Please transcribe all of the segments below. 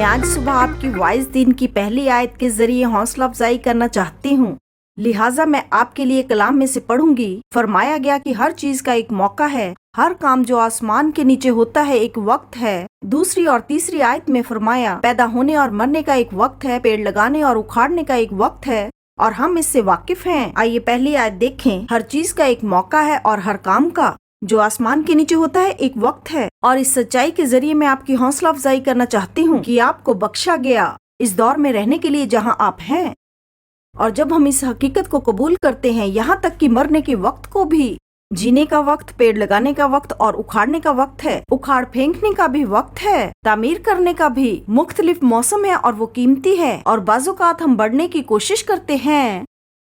मैं आज सुबह आपकी वाइज दिन की पहली आयत के जरिए हौसला अफजाई करना चाहती हूँ, लिहाजा मैं आपके लिए कलाम में से पढ़ूंगी। फरमाया गया कि हर चीज का एक मौका है, हर काम जो आसमान के नीचे होता है एक वक्त है। दूसरी और तीसरी आयत में फरमाया पैदा होने और मरने का एक वक्त है, पेड़ लगाने और उखाड़ने का एक वक्त है, और हम इससे वाकिफ हैं। आइए पहली आयत देखें। हर चीज का एक मौका है और हर काम का जो आसमान के नीचे होता है एक वक्त है। और इस सच्चाई के जरिए मैं आपकी हौसला अफजाई करना चाहती हूँ कि आपको बख्शा गया इस दौर में रहने के लिए जहाँ आप हैं। और जब हम इस हकीकत को कबूल करते हैं, यहाँ तक कि मरने के वक्त को भी, जीने का वक्त, पेड़ लगाने का वक्त और उखाड़ने का वक्त है, उखाड़ फेंकने का भी वक्त है, तामीर करने का भी। मुख्तलिफ मौसम है और वो कीमती है। और बाज़-औक़ात हम बढ़ने की कोशिश करते हैं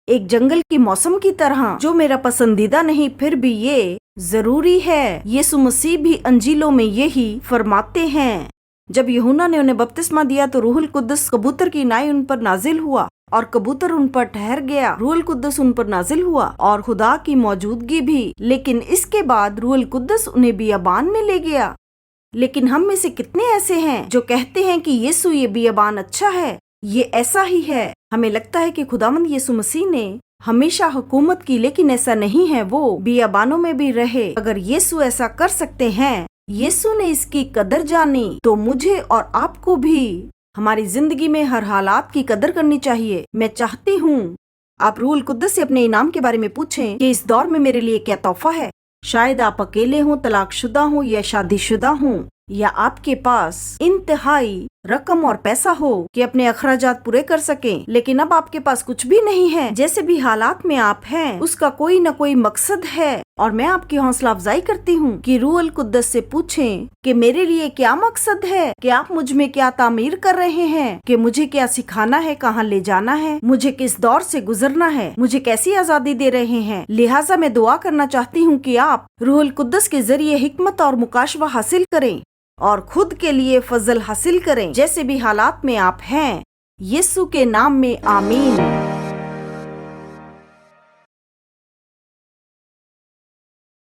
एक जंगल की मौसम की तरह, जो मेरा पसंदीदा नहीं, फिर भी ये जरूरी है। यीशु मसीह भी अंजीलों में यही फरमाते हैं। जब यूहन्ना ने उन्हें बपतिस्मा दिया तो रूहुल कुद्दस कबूतर की नाई उन पर नाजिल हुआ और कबूतर उन पर ठहर गया। रूहुल कुद्दस उन पर नाजिल हुआ और खुदा की मौजूदगी भी। लेकिन इसके बाद रूहुल कुद्दस उन्हें बियाबान में ले गया। लेकिन हम में से कितने ऐसे हैं जो कहते हैं कि यीशु ये बियाबान अच्छा है, ये ऐसा ही है। हमें लगता है कि खुदावंद यीशु मसीह ने हमेशा हुकूमत की, लेकिन ऐसा नहीं है। वो बियाबानों में भी रहे। अगर यीशु ऐसा कर सकते हैं, यीशु ने इसकी कदर जानी, तो मुझे और आपको भी हमारी जिंदगी में हर हालात की कदर करनी चाहिए। मैं चाहती हूँ आप रूहुल कुद्दस से अपने इनाम के बारे में पूछें कि इस दौर में मेरे लिए क्या तोहफा है। शायद आप अकेले हों, तलाकशुदा हों या शादीशुदा हों, या आपके पास इंतहाई रकम और पैसा हो कि अपने अखराजात पूरे कर सकें, लेकिन अब आपके पास कुछ भी नहीं है। जैसे भी हालात में आप हैं, उसका कोई न कोई मकसद है। और मैं आपकी हौसला अफजाई करती हूँ कि रूहुल कुद्दस से पूछें कि मेरे लिए क्या मकसद है, कि आप मुझ में क्या तामीर कर रहे हैं, कि मुझे क्या सिखाना है, कहाँ ले जाना है, मुझे किस दौर से गुजरना है, मुझे कैसी आजादी दे रहे हैं। लिहाजा मैं दुआ करना चाहती हूँ कि आप रूहुल कुद्दस के जरिए हिकमत और मुकाशवा हासिल करें और खुद के लिए फजल हासिल करें, जैसे भी हालात में आप हैं। यीशु के नाम में आमीन।